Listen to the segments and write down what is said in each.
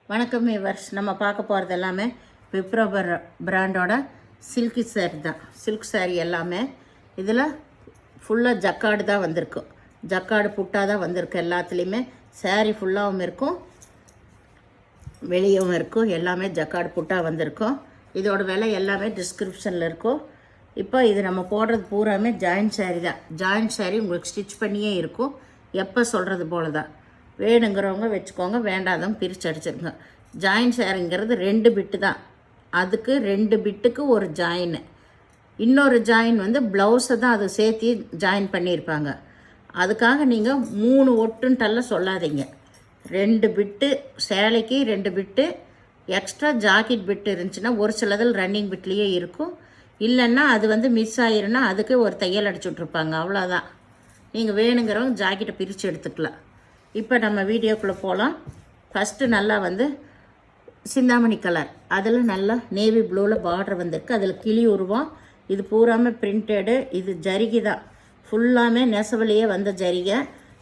வணக்கம் வியூவர்ஸ். நம்ம பார்க்க போகிறது எல்லாமே விப்ரோ பிராண்டோட சில்கி சாரி தான். சில்க் சாரி எல்லாமே இதில் ஃபுல்லாக ஜக்காடு தான் வந்திருக்கும். ஜக்காடு புட்டாக தான் வந்திருக்கு. எல்லாத்துலேயுமே சாரி ஃபுல்லாகவும் இருக்கும், வெளியவும் இருக்கும். எல்லாமே ஜக்காடு புட்டாக வந்திருக்கும். இதோட விலை எல்லாமே டிஸ்கிரிப்ஷனில் இருக்கும். இப்போ இது நம்ம போடுறது பூராமே ஜாயின்ட் சாரி தான். ஜாயின்ட் சாரி உங்களுக்கு ஸ்டிச் பண்ணியே இருக்கும். எப்போ சொல்கிறது போல தான். வேணுங்கிறவங்க வச்சுக்கோங்க, வேண்டாதவங்க பிரித்து அடிச்சிருங்க. ஜாயின் சாரிங்கிறது 2 பிட்டு தான். அதுக்கு 2 பிட்டுக்கு ஒரு ஜாயின், இன்னொரு ஜாயின் வந்து ப்ளவுஸை தான் அது சேர்த்து ஜாயின் பண்ணியிருப்பாங்க. அதுக்காக நீங்கள் 3 ஒட்டுன்ட்டெல்லாம் சொல்லாதீங்க. 2 பிட்டு சேலைக்கு 2 பிட்டு எக்ஸ்ட்ரா ஜாக்கெட் பிட்டு இருந்துச்சுன்னா ஒரு சிலதில் ரன்னிங் பிட்லேயே இருக்கும். இல்லைன்னா அது வந்து மிஸ் ஆயிருன்னா அதுக்கு ஒரு தையல் அடிச்சு விட்ருப்பாங்க. அவ்வளோதான். நீங்கள் வேணுங்கிறவங்க ஜாக்கெட்டை பிரித்து எடுத்துக்கலாம். இப்போ நம்ம வீடியோக்குள்ளே போகலாம். ஃபஸ்ட்டு நல்லா வந்து சிந்தாமணி கலர், அதில் நல்லா நேவி ப்ளூவில் பார்டர் வந்திருக்கு. அதில் கிளி உருவம். இது பூராமல் பிரிண்டடு. இது ஜரிகை தான், ஃபுல்லாமே நெசவுலையே வந்த ஜரிகை.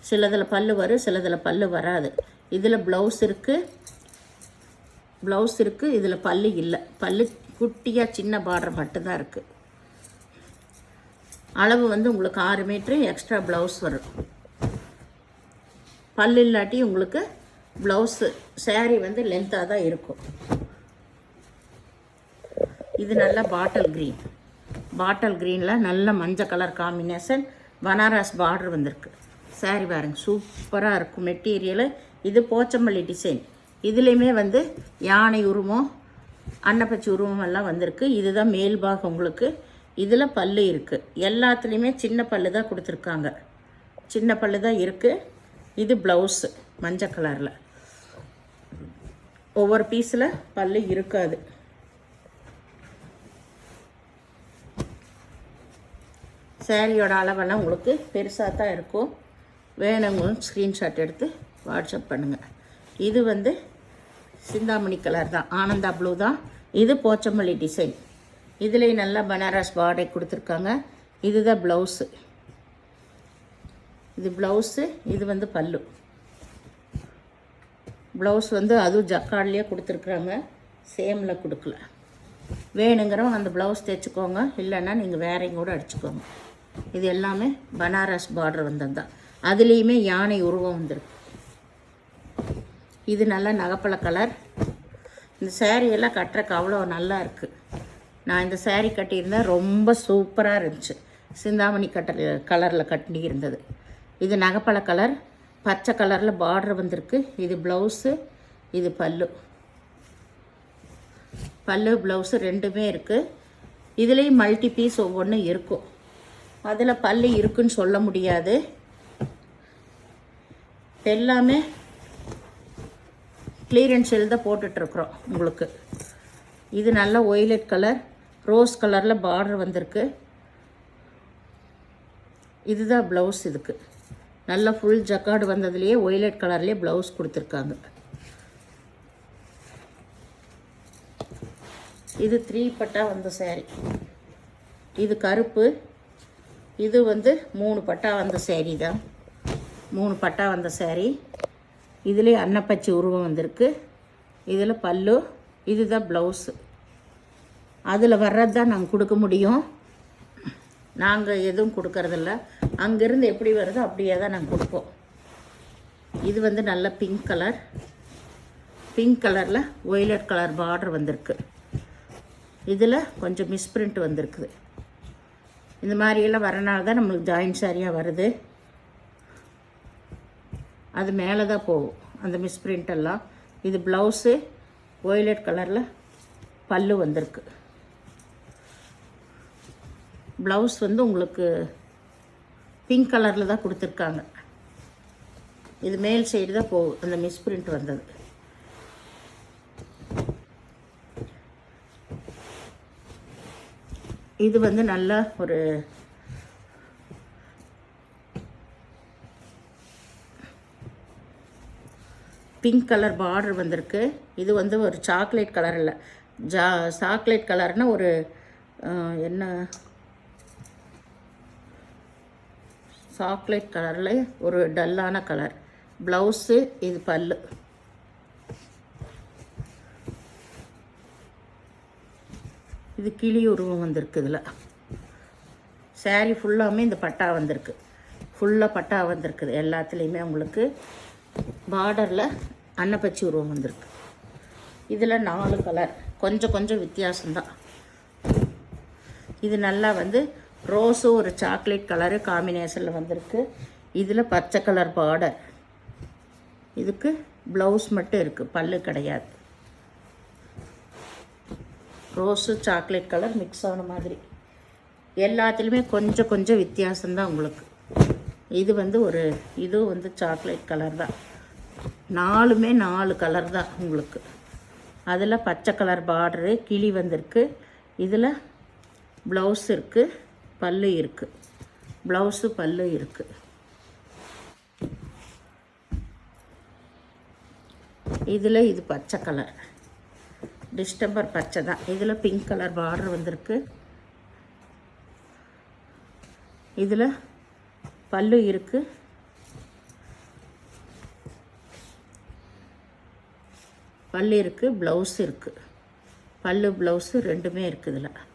சிலதில் பல்லு வரும், சிலதில் பல்லு வராது. இதில் ப்ளவுஸ் இருக்குது, இதில் பல்லு இல்லை. பல்லு குட்டியாக சின்ன பார்டர் மட்டும்தான் இருக்குது. அளவு வந்து உங்களுக்கு 6 மீட்ரு எக்ஸ்ட்ரா ப்ளவுஸ் வரும். பல்லு இல்லாட்டி உங்களுக்கு ப்ளவுஸு சேரீ வந்து லென்த்தாக தான் இருக்கும். இது நல்ல பாட்டில் க்ரீனில் நல்ல மஞ்சள் கலர் காம்பினேஷன். பனாரஸ் பார்டர் வந்திருக்கு. சேரீ பாருங்க, சூப்பராக இருக்கும் மெட்டீரியலு. இது போச்சம்பள்ளி டிசைன். இதுலேயுமே வந்து யானை உருவம், அன்னப்பச்சி உருவம் எல்லாம் வந்திருக்கு. இதுதான் மேல் பாகம் உங்களுக்கு. இதில் பல்லு இருக்குது. எல்லாத்துலேயுமே சின்ன பல்லு தான் கொடுத்துருக்காங்க. சின்ன பல்லு தான் இருக்குது. இது ப்ளவுஸு மஞ்சள் கலரில். ஒவ்வொரு பீஸில் பல்லு இருக்காது. சேரீயோட அளவெல்லாம் உங்களுக்கு பெருசாக தான் இருக்கும். வேணுங்க ஸ்க்ரீன்ஷாட் எடுத்து வாட்ஸ்அப் பண்ணுங்கள். இது வந்து சிந்தாமணி கலர் தான், ஆனந்தா ப்ளூ தான். இது போச்சம்பள்ளி டிசைன். இதுலேயும் நல்லா பனாரஸ் பார்டர் கொடுத்துருக்காங்க. இதுதான் ப்ளவுஸு. இது ப்ளவுஸு, இது வந்து பல்லு. ப்ளவுஸ் வந்து அதுவும் ஜக்கார்ட்லேயே கொடுத்துருக்குறாங்க, சேமில் கொடுக்கல. வேணுங்கிறவங்க அந்த ப்ளவுஸ் தைச்சிக்கோங்க, இல்லைன்னா நீங்கள் வேறையும் கூட அடிச்சுக்கோங்க. இது எல்லாமே பனாரஸ் பார்டர் வந்தது தான். அதுலேயுமே யானை உருவம் வந்துருக்கு. இது நல்லா நகைப்பழ கலர். இந்த சேரீயெல்லாம் கட்டுறக்கு அவ்வளோ நல்லா இருக்குது. நான் இந்த சேரீ கட்டியிருந்தேன், ரொம்ப சூப்பராக இருந்துச்சு. சிந்தாமணி கலரில் கட்டி இருந்தது. இது நகைப்பழ கலர், பச்சை கலரில் பார்டர் வந்திருக்கு. இது ப்ளவுஸு, இது பல்லு. ப்ளவுஸு ரெண்டுமே இருக்குது. இதுலேயும் மல்டி பீஸ் ஒவ்வொன்று இருக்கும். அதில் பல்லு இருக்குன்னு சொல்ல முடியாது. எல்லாமே கிளியரன்ஸ் சேல் தான் போட்டுட்ருக்குறோம் உங்களுக்கு. இது நல்ல ஒய்லட் கலர், ரோஸ் கலரில் பார்டர் வந்திருக்கு. இதுதான் ப்ளவுஸ். இதுக்கு நல்லா ஃபுல் ஜக்கார்டு வந்ததுலேயே ஒய்லட் கலர்லேயே ப்ளவுஸ் கொடுத்துருக்காங்க. இது 3 பட்டா வந்த சேரீ. இது கருப்பு. இது வந்து 3 பட்டா வந்த சேரீ தான். 3 பட்டா வந்த சேரீ. இதுலேயே அன்னப்பச்சி உருவம் வந்திருக்கு. இதில் பல்லு. இதுதான் ப்ளவுஸு. அதில் வர்றது தான் நாங்கள் கொடுக்க முடியும். நாங்கள் எதுவும் கொடுக்கறதில்ல. அங்கேருந்து எப்படி வருதோ அப்படியே தான் நாங்கள் கொடுப்போம். இது வந்து நல்ல பிங்க் கலரில் ஒய்லட் கலர் பார்டர் வந்திருக்கு. இதில் கொஞ்சம் மிஸ்பிரிண்ட் வந்திருக்குது. இந்த மாதிரியெல்லாம் வரனால தான் நம்மளுக்கு ஜாயின்ட் சாரியாக வருது. அது மேலே தான் போகும் அந்த மிஸ்பிரிண்டெல்லாம். இது ப்ளவுஸு, ஒய்லட் கலரில் பல்லு வந்திருக்கு. ப்ளவுஸ் வந்து உங்களுக்கு பிங்க் கலரில் தான் கொடுத்துருக்காங்க. இது மேல் சைடு தான் போகும் அந்த மிஸ்பிரிண்ட் வந்தது. இது வந்து நல்ல ஒரு பிங்க் கலர் பார்டர் வந்திருக்கு. இது வந்து ஒரு சாக்லேட் கலர் இல்லை, சாக்லேட் கலர்னால் ஒரு என்ன சாக்லேட் கலரில் ஒரு டல்லான கலர். ப்ளவுஸு, இது பல்லு. இது கிளி உருவம் வந்திருக்கு. இதில் saree ஃபுல்லாமே இந்த பட்டா வந்திருக்கு. ஃபுல்லாக பட்டா வந்திருக்குது. எல்லாத்துலேயுமே உங்களுக்கு பார்டரில் அன்னப்பச்சி உருவம் வந்திருக்கு. இதில் 4 கலர், கொஞ்சம் கொஞ்சம் வித்தியாசம்தான். இது நல்லா வந்து ரோஸும் ஒரு சாக்லேட் கலரு காம்பினேஷனில் வந்திருக்கு. இதில் பச்சை கலர் பார்டர். இதுக்கு ப்ளவுஸ் மட்டும் இருக்குது, பல்லு கிடையாது. ரோஸு சாக்லேட் கலர் மிக்ஸ் ஆன மாதிரி. எல்லாத்துலேயுமே கொஞ்சம் கொஞ்சம் வித்தியாசம்தான் உங்களுக்கு. இது வந்து இதுவும் வந்து சாக்லேட் கலர் தான். 4மே 4 கலர் தான் உங்களுக்கு. அதில் பச்சை கலர் பார்டரு கிளி வந்திருக்கு. இதில் ப்ளவுஸ் இருக்குது, பல்லு இருக்குது. ப்ளவுஸு பல்லு இருக்குது. இதில் இது பச்சை கலர், டிஸ்டம்பர் பச்சை தான். இதில் பிங்க் கலர் பார்டர் வந்திருக்கு. இதில் பல்லு இருக்குது. பல்லு இருக்குது, ப்ளவுஸ் இருக்குது. பல்லு ப்ளவுஸு ரெண்டுமே இருக்குது. இதில்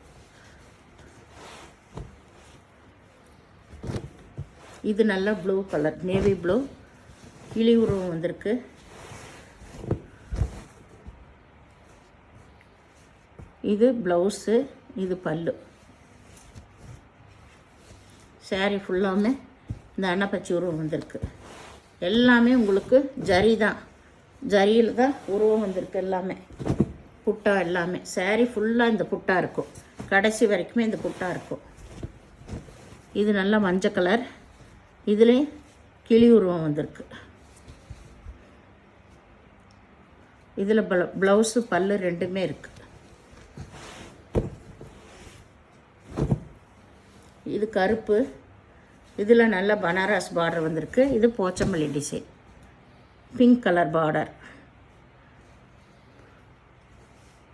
இது நல்லா ப்ளூ கலர், நேவி ப்ளூ, கிளி உருவம் வந்திருக்கு. இது ப்ளவுஸு, இது பல்லு. saree ஃபுல்லாமே இந்த அன்னப்பச்சி உருவம் வந்திருக்கு. எல்லாமே உங்களுக்கு ஜரி தான், ஜரியில் தான் உருவம் வந்திருக்கு. எல்லாமே புட்டா, எல்லாமே saree ஃபுல்லாக இந்த புட்டா இருக்கும். கடைசி வரைக்குமே இந்த புட்டா இருக்கும். இது நல்லா மஞ்சள் கலர். இதுலேயும் கிளி உருவம் வந்திருக்கு. இதில் ப்ளவுஸு பல்லு ரெண்டுமே இருக்குது. இது கருப்பு. இதில் நல்ல பனாரஸ் பார்டர் வந்திருக்கு. இது Pochampalli design, pink colour border.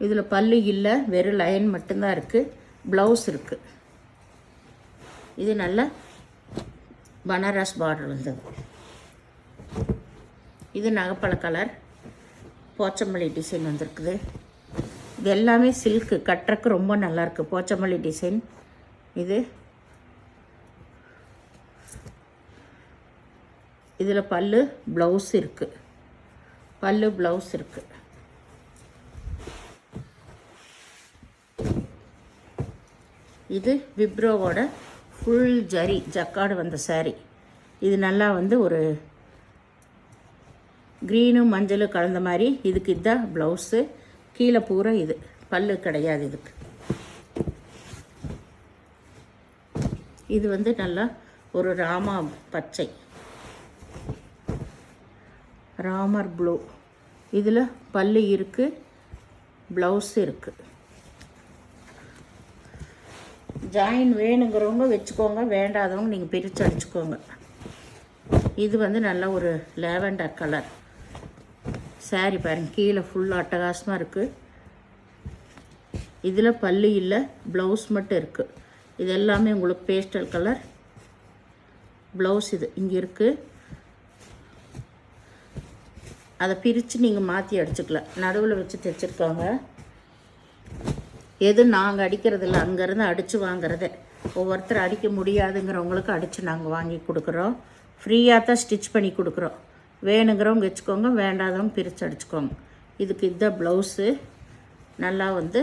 இதில் பல்லு இல்லை, வெறும் லைன் மட்டும்தான் இருக்குது. ப்ளவுஸ் இருக்குது. இது நல்ல பனாரஸ் பார்டர் வந்தது. இது நகைப்பழ கலர், போச்சம்பள்ளி டிசைன் வந்திருக்குது. இது எல்லாமே சில்க்கு, கட்டுறக்கு ரொம்ப நல்லாயிருக்கு. போச்சம்பள்ளி டிசைன். இதில் பல்லு ப்ளவுஸ் இருக்குது. பல்லு ப்ளவுஸ் இருக்குது. இது விப்ரோவோட ஃபுல் ஜரி ஜக்காடு வந்த saree. இது நல்லா வந்து ஒரு க்ரீனும் மஞ்சளும் கலந்த மாதிரி. இதுக்கு இதுதான் ப்ளவுஸு. கீழே பூரா இது பல்லு கிடையாது. இதுக்கு இது வந்து நல்லா ஒரு ராமா பச்சை, ராமர் ப்ளூ. இதில் பல்லு இருக்குது, ப்ளவுஸ் இருக்குது. ஜாயின் வேணுங்கிறவங்க வச்சுக்கோங்க, வேண்டாதவங்க நீங்கள் பிரித்து அடிச்சுக்கோங்க. இது வந்து நல்ல ஒரு லேவண்டர் கலர் saree பாருங்க. கீழே ஃபுல்லாக அட்டகாசமாக இருக்குது. இதில் பல்லு இல்லை, ப்ளவுஸ் மட்டும் இருக்குது. இது எல்லாமே உங்களுக்கு பேஸ்டல் கலர். ப்ளவுஸ் இது இங்கே இருக்குது. அதை பிரித்து நீங்கள் மாற்றி அடிச்சுக்கலாம். நடுவில் வச்சு தைச்சிருக்காங்க. எது நாங்கள் அடிக்கிறதில்ல, அங்கேருந்து அடித்து வாங்குறதே. ஒவ்வொருத்தர் அடிக்க முடியாதுங்கிறவங்களுக்கு அடித்து நாங்கள் வாங்கி கொடுக்குறோம். ஃப்ரீயாக தான் ஸ்டிச் பண்ணி கொடுக்குறோம். வேணுங்கிறவங்க வச்சுக்கோங்க, வேண்டாதவங்க பிரித்து அடிச்சுக்கோங்க. இதுக்கு இதுதான் ப்ளவுஸு. நல்லா வந்து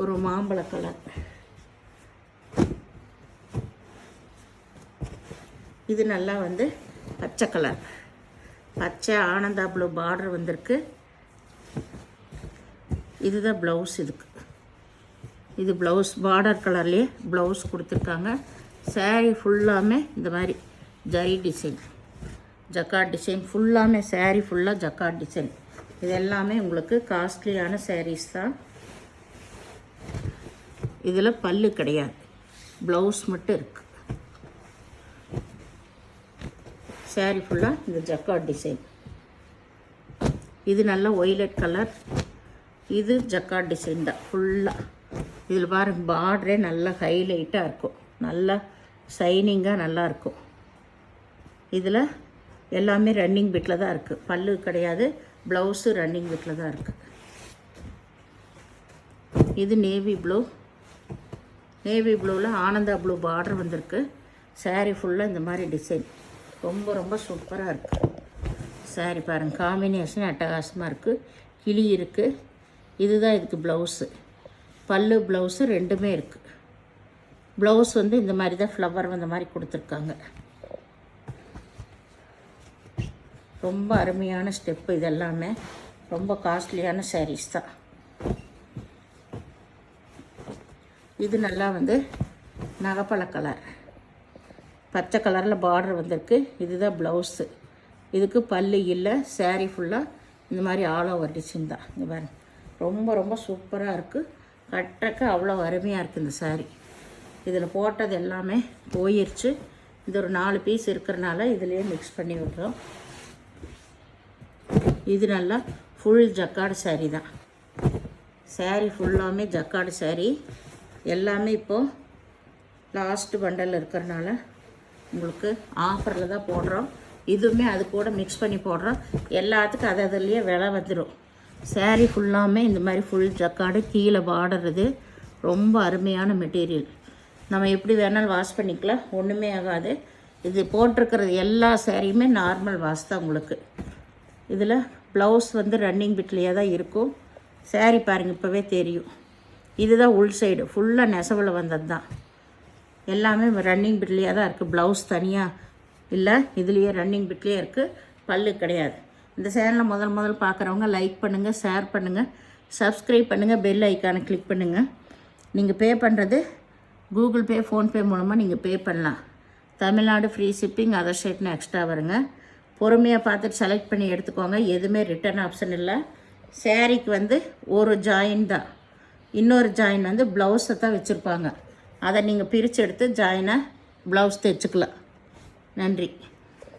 ஒரு மாம்பழ கலர். இது நல்லா வந்து பச்சை கலர், பச்சை ஆனந்தா ப்ளூ பார்டர் வந்திருக்கு. இதுதான் ப்ளவுஸ். இதுக்கு இது ப்ளவுஸ் பார்டர் கலர்லேயே ப்ளவுஸ் கொடுத்துருக்காங்க. saree ஃபுல்லாமே இந்த மாதிரி ஜரி டிசைன், ஜக்கார்ட் டிசைன். ஃபுல்லாமே saree ஃபுல்லாக ஜக்கார்ட் டிசைன். இது எல்லாமே உங்களுக்கு காஸ்ட்லியான sarees தான். இதில் பல்லு கிடையாது, ப்ளவுஸ் மட்டும் இருக்குது. saree ஃபுல்லாக இந்த ஜக்கார்ட் டிசைன். இது நல்ல ஒய்லட் கலர். இது ஜக்கார்ட் டிசைன் தான் ஃபுல்லாக. இதில் பாருங்க பார்டரே நல்லா ஹைலைட்டாக இருக்கும், நல்லா ஷைனிங்காக நல்லாயிருக்கும். இதில் எல்லாமே ரன்னிங் பிட்டில் தான் இருக்குது, பல்லு கிடையாது. ப்ளவுஸு ரன்னிங் பிட்டில் தான் இருக்குது. இது நேவி ப்ளூ. நேவி ப்ளூவில் ஆனந்தா ப்ளூ பார்டர் வந்திருக்கு. சாரீ ஃபுல்லாக இந்த மாதிரி டிசைன் ரொம்ப ரொம்ப சூப்பராக இருக்குது. சாரீ பாருங்கள், காம்பினேஷன் அட்டகாசமாக இருக்குது. கிளி இருக்குது. இதுதான் இதுக்கு ப்ளவுஸு. பல்லு ப்ளவுஸு ரெண்டுமே இருக்குது. ப்ளவுஸ் வந்து இந்த மாதிரி தான் ஃப்ளவர் வந்த மாதிரி கொடுத்துருக்காங்க. ரொம்ப அருமையான ஸ்டெப்பு. இதெல்லாமே ரொம்ப காஸ்ட்லியான சாரீஸ் தான். இது நல்லா வந்து நகைப்பழ கலர், பச்சை கலரில் பார்டர் வந்திருக்கு. இதுதான் ப்ளவுஸு. இதுக்கு பல்லு இல்லை. சாரீ ஃபுல்லாக இந்த மாதிரி ஆல் ஓவர் டிசைன் தான். இங்கே பாருங்க, ரொம்ப ரொம்ப சூப்பராக இருக்குது. கட்டுறக்கு அவ்வளோ அருமையாக இருக்குது இந்த சாரீ. இதில் போட்டது எல்லாமே போயிடுச்சு. இது ஒரு 4 பீஸ் இருக்கிறனால இதுலேயே மிக்ஸ் பண்ணி விட்றோம். இது நல்லா ஃபுல் ஜக்காடு சாரீ தான். சாரீ ஃபுல்லாமே ஜக்காடு சாரீ. எல்லாமே இப்போது லாஸ்ட் பண்டல் இருக்கிறனால உங்களுக்கு ஆஃபரில் தான் போடுறோம். இதுவுமே அது கூட மிக்ஸ் பண்ணி போடுறோம். எல்லாத்துக்கும் அதுலேயே விலை வந்துடும். சாரீ ஃபுல்லாமே இந்த மாதிரி ஃபுல் ஜக்காடு, கீழே பார்டர். இது ரொம்ப அருமையான மெட்டீரியல். நம்ம எப்படி வேணாலும் வாஷ் பண்ணிக்கலாம், ஒன்றுமே ஆகாது. இது போட்டிருக்கிறது எல்லா சாரியுமே நார்மல் வாஷ் தான் உங்களுக்கு. இதில் ப்ளவுஸ் வந்து ரன்னிங் பிட்லேயே தான் இருக்கும். சாரீ பாருங்கள், இப்போவே தெரியும். இதுதான் உள் சைடு ஃபுல்லாக நெசவில் வந்தது தான். எல்லாமே ரன்னிங் பிட்லேயே தான் இருக்குது. ப்ளவுஸ் தனியாக இல்லை, இதுலேயே ரன்னிங் பிட்லேயே இருக்குது. பல்லு கிடையாது. இந்த சேனலை முதல் பார்க்குறவங்க லைக் பண்ணுங்கள், ஷேர் பண்ணுங்கள், சப்ஸ்கிரைப் பண்ணுங்கள், பெல் ஐக்கானை கிளிக் பண்ணுங்கள். நீங்கள் பே பண்ணுறது கூகுள் பே, ஃபோன்பே மூலமாக நீங்கள் பே பண்ணலாம். தமிழ்நாடு ஃப்ரீ ஷிப்பிங், அதர் ஸ்டேட்னு எக்ஸ்ட்ரா வருங்க. பொறுமையாக பார்த்துட்டு செலக்ட் பண்ணி எடுத்துக்கோங்க. எதுவுமே ரிட்டர்ன் ஆப்ஷன் இல்லை. சாரீக்கு வந்து ஒரு ஜாயின் தான். இன்னொரு ஜாயின் வந்து ப்ளவுஸை தான் வச்சுருப்பாங்க. அதை நீங்கள் பிரித்து எடுத்து ஜாயினாக ப்ளவுஸ் தைச்சிக்கலாம். நன்றி.